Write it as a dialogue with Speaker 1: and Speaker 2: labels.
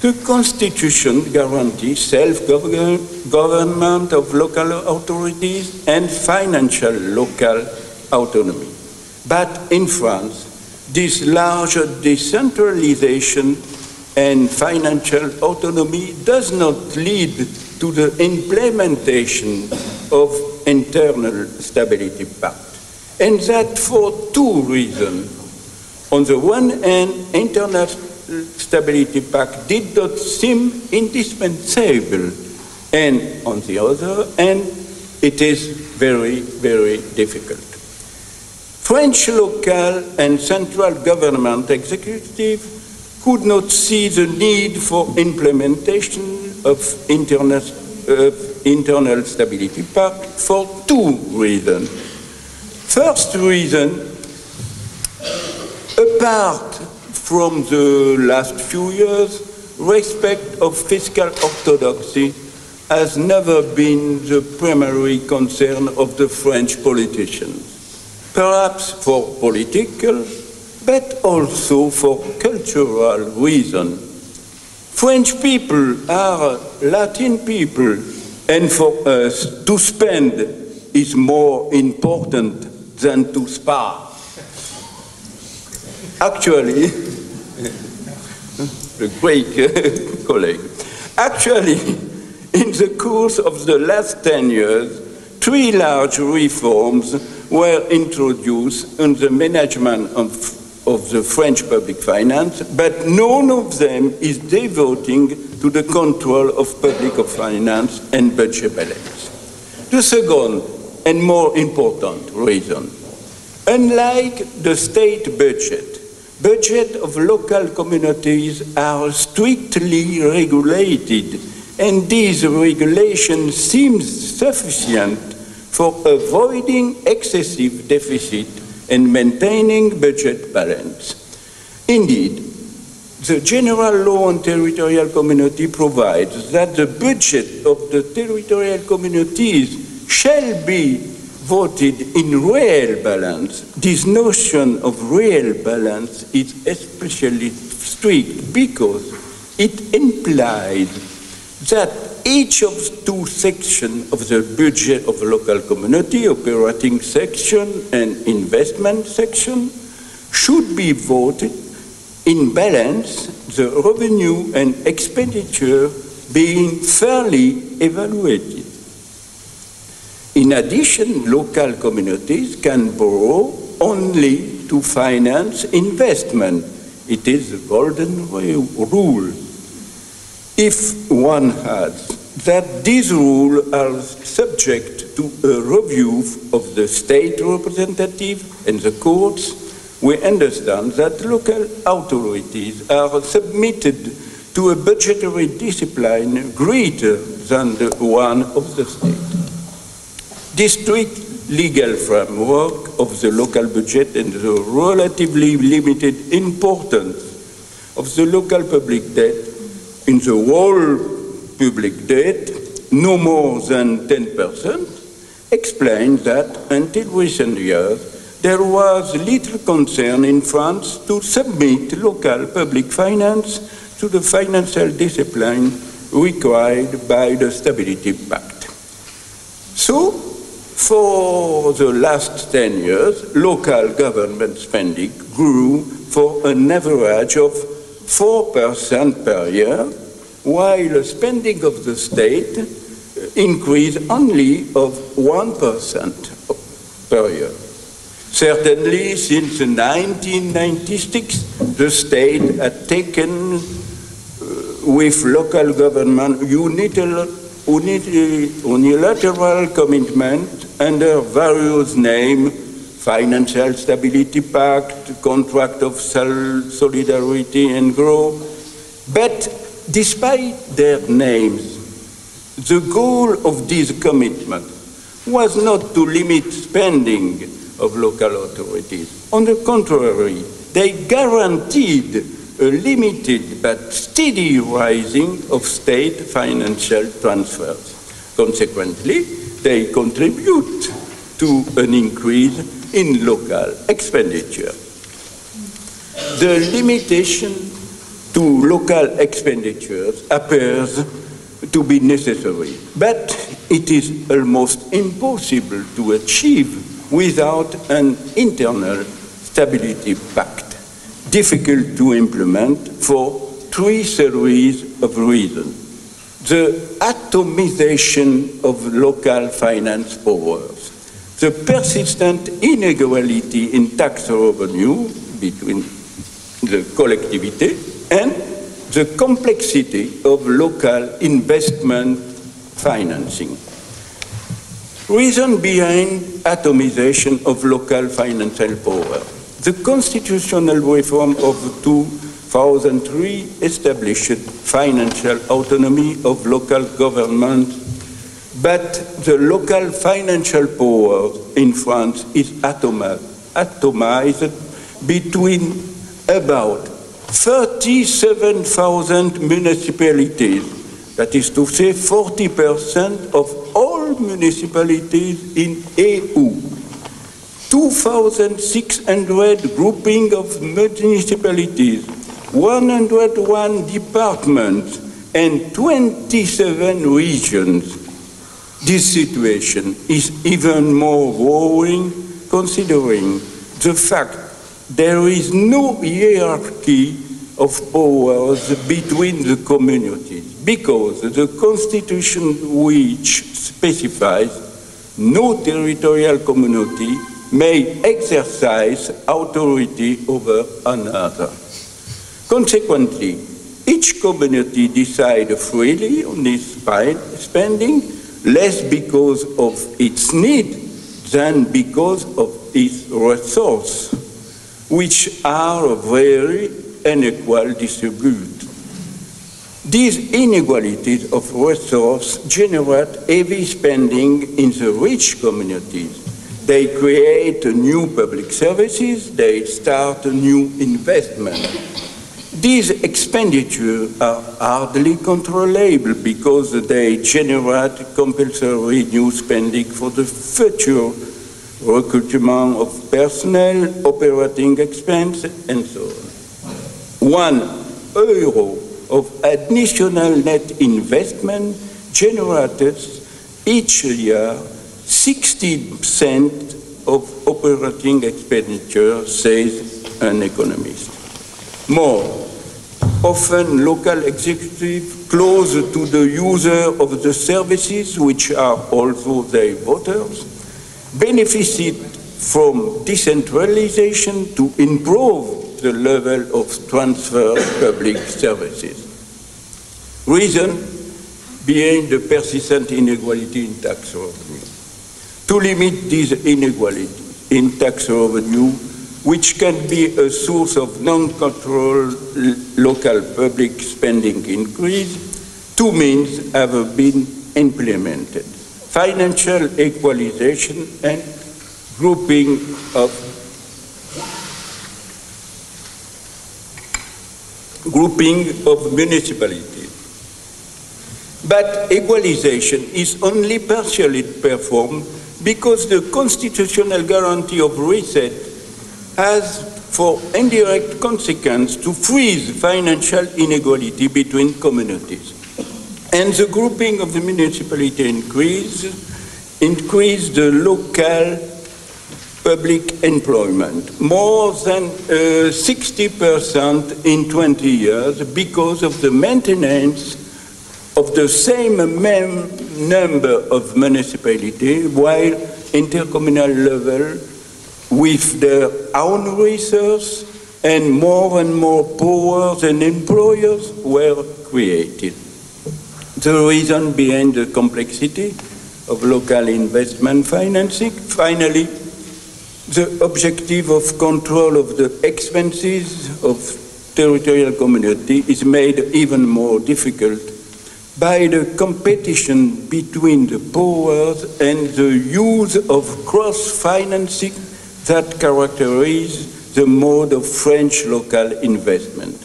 Speaker 1: The Constitution guarantees self-government of local authorities and financial local autonomy. But in France, this larger decentralization and financial autonomy does not lead to the implementation of internal stability pact. And that for two reasons. On the one hand, internal stability pact did not seem indispensable, and on the other hand, it is very, very difficult. French local and central government executive could not see the need for implementation of internal stability pact for two reasons. First reason, apart from the last few years, respect of fiscal orthodoxy has never been the primary concern of the French politicians, perhaps for political, but also for cultural reasons. French people are Latin people, and for us, to spend is more important than to spar. Actually, the Greek colleague, actually, in the course of the last 10 years, 3 large reforms were introduced in the management of the French public finance, but none of them is devoting to the control of public finance and budget balance. The second and more important reason, unlike the state budget of local communities are strictly regulated, and these regulations seem sufficient for avoiding excessive deficit and maintaining budget balance. Indeed, the General Law on Territorial Community provides that the budget of the territorial communities shall be voted in real balance. This notion of real balance is especially strict because it implies that each of 2 sections of the budget of a local community, operating section and investment section, should be voted in balance, the revenue and expenditure being fairly evaluated. In addition, local communities can borrow only to finance investment. It is the golden rule. If one adds that these rules are subject to a review of the state representative and the courts, we understand that local authorities are submitted to a budgetary discipline greater than the one of the state. This strict legal framework of the local budget and the relatively limited importance of the local public debt in the whole public debt, no more than 10%, explains that until recent years, there was little concern in France to submit local public finance to the financial discipline required by the Stability Pact. So, for the last 10 years, local government spending grew for an average of 4% per year, while the spending of the state increased only of 1% per year. Certainly, since 1996, the state had taken with local government unilateral commitment under various names: Financial Stability Pact, Contract of Solidarity and Growth. But despite their names, the goal of this commitment was not to limit spending of local authorities. On the contrary, they guaranteed a limited but steady rising of state financial transfers. Consequently, they contribute to an increase in local expenditure. The limitation to local expenditures appears to be necessary, but it is almost impossible to achieve without an internal stability pact, difficult to implement for three series of reasons. The atomization of local finance powers, the persistent inequality in tax revenue between the collectivity, and the complexity of local investment financing. Reason behind atomization of local financial power. The constitutional reform of 2003 established financial autonomy of local government, but the local financial power in France is atomized between about 37,000 municipalities, that is to say 40% of all municipalities in EU, 2,600 grouping of municipalities, 101 departments, and 27 regions. This situation is even more worrying considering the fact there is no hierarchy of powers between the communities, because the Constitution, which specifies no territorial community may exercise authority over another. Consequently, each community decides freely on its spending, less because of its need than because of its resources, which are very unequal distributed. These inequalities of resources generate heavy spending in the rich communities. They create new public services, they start a new investment. These expenditures are hardly controllable because they generate compulsory new spending for the future recruitment of personnel, operating expense, and so on. €1 of additional net investment generated each year 60% of operating expenditure, says an economist. More, often local executives close to the user of the services, which are also their voters, benefit from decentralization to improve the level of transfer of public services. Reason behind the persistent inequality in tax revenue. To limit these inequalities in tax revenue, which can be a source of non-controlled local public spending increase, two means have been implemented: financial equalization and grouping of municipalities. But equalization is only partially performed because the constitutional guarantee of reset has for indirect consequence to freeze financial inequality between communities. And the grouping of the municipality increase the local public employment, more than 60% in 20 years, because of the maintenance of the same number of municipalities, while intercommunal level with their own resources and more powers and employers were created. The reason behind the complexity of local investment financing, finally, the objective of control of the expenses of territorial community is made even more difficult by the competition between the powers and the use of cross-financing that characterize the mode of French local investment.